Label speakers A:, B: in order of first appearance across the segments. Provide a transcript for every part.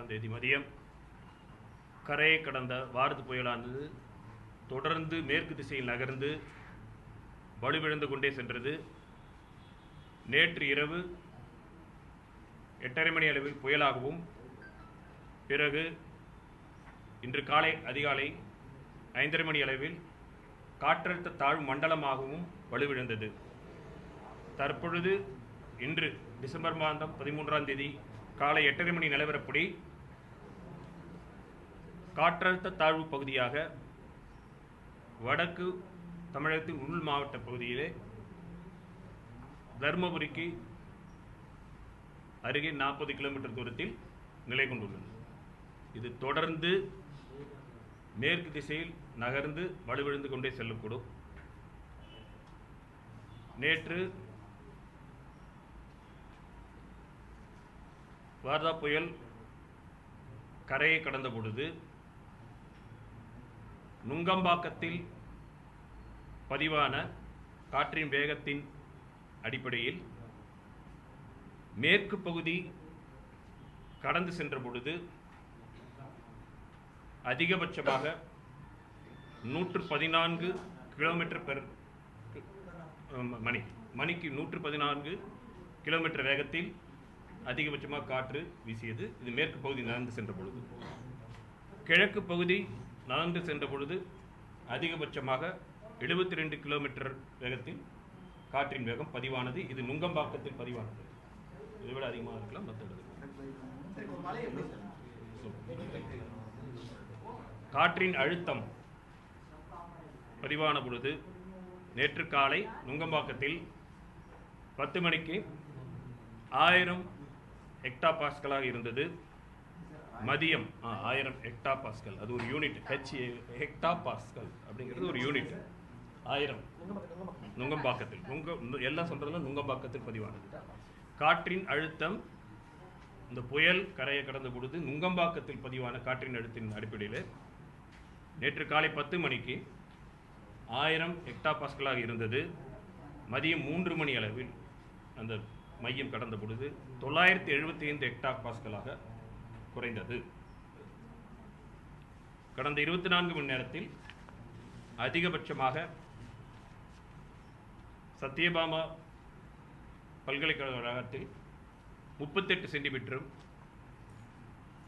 A: 21ஆம் தேதி மதியம் கரையை கடந்த வாரது புயலானது தொடர்ந்து மேற்கு திசையில் நகர்ந்து வலுவிழந்து கொண்டே சென்றது. நேற்று இரவு 8:30 மணி அளவில் புயலாகவும் பிறகு இன்று காலை அதிகாலை 5:30 மணி அளவில் காற்றழுத்த தாழ்வு மண்டலமாகவும் வலுவிழந்தது. தற்பொழுது இன்று டிசம்பர் மாதம் 13ஆம் தேதி காலை 8:30 மணி நிலவரப்படி காற்றழுத்த தாழ்வு பகுதியாக வடக்கு தமிழகத்தின் உள் மாவட்ட பகுதியிலே தருமபுரிக்கு அருகே 40 கிலோமீட்டர் தூரத்தில் நிலை கொண்டுள்ளது. இது தொடர்ந்து மேற்கு திசையில் நகர்ந்து வலுவிழந்து கொண்டே செல்லக்கூடும். நேற்று வார்தா புயல் கரையை கடந்த பொழுது நுங்கம்பாக்கத்தில் பதிவான காற்றின் வேகத்தின் அடிப்படையில் மேற்கு பகுதி கடந்து சென்ற பொழுது அதிகபட்சமாக 114 கிலோமீட்டர் பெர் மணிக்கு 114 கிலோமீட்டர் வேகத்தில் அதிகபட்சமாக காற்று வீசியது. இது மேற்கு பகுதி நகர்ந்து சென்ற பொழுது. கிழக்கு பகுதி நகர்ந்து சென்ற பொழுது அதிகபட்சமாக 72 கிலோமீட்டர் வேகத்தில் காற்றின் வேகம் பதிவானது. இது நுங்கம்பாக்கத்தில் பதிவானது. இதை விட அதிகமாக இருக்கலாம். மற்ற காற்றின் அழுத்தம் பதிவான பொழுது நேற்று காலை நுங்கம்பாக்கத்தில் 10 மணிக்கு 1000 ஹெக்டா பாஸ்கலாக இருந்தது. மதியம் 1000 ஹெக்டா பாஸ்கல், அது ஒரு யூனிட். ஹெக்டா பாஸ்கல் அப்படிங்கிறது ஒரு யூனிட். 1000 நுங்கம்பாக்கத்தில் எல்லாம் சொல்றதுல நுங்கம்பாக்கத்தில் பதிவானது. காற்றின் அழுத்தம் இந்த புயல் கரையை கடந்த பொழுது நுங்கம்பாக்கத்தில் பதிவான காற்றின் அழுத்தின் அடிப்படையில் நேற்று காலை 10 மணிக்கு 1000 ஹெக்டா பாஸ்கலாக இருந்தது. மதியம் 3 மணி அளவில் அந்த மையம் கடந்த பொழுது 975 ஹெக்டா பாஸ்கலாக குறைந்தது. கடந்த 24 மணி நேரத்தில் அதிகபட்சமாக சத்யபாமா பல்கலைக்கழக வளாகத்தில் 38 சென்டிமீட்டரும்,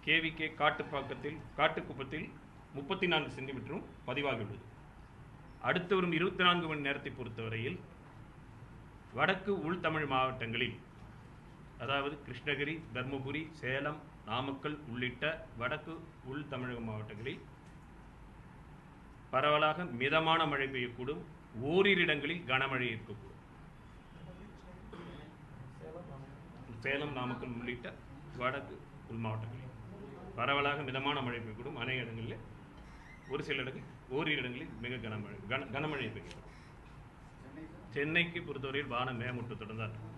A: கேவிகே காட்டுக்குப்பத்தில் 34 சென்டிமீட்டரும் பதிவாகியுள்ளது. அடுத்து வரும் 24 மணி நேரத்தை பொறுத்தவரையில் வடக்கு உள் தமிழ் மாவட்டங்களில், அதாவது கிருஷ்ணகிரி, தர்மபுரி, சேலம், நாமக்கல் உள்ளிட்ட வடக்கு உள் தமிழக மாவட்டங்களில் பரவலாக மிதமான மழை பெய்யக்கூடும். ஓரிரு இடங்களில் கனமழை இருக்கக்கூடும். சேலம், நாமக்கல் உள்ளிட்ட வடக்கு உள் மாவட்டங்களில் பரவலாக மிதமான மழை பெய்யக்கூடும். அநேக இடங்களில் ஒரு சில இடங்களில் ஓரிரு இடங்களில் மிக கனமழை பெய்யும். சென்னைக்கு பொறுத்தவரையில் வானம் மேகமூட்டத்துடன் தான் இருக்கும்.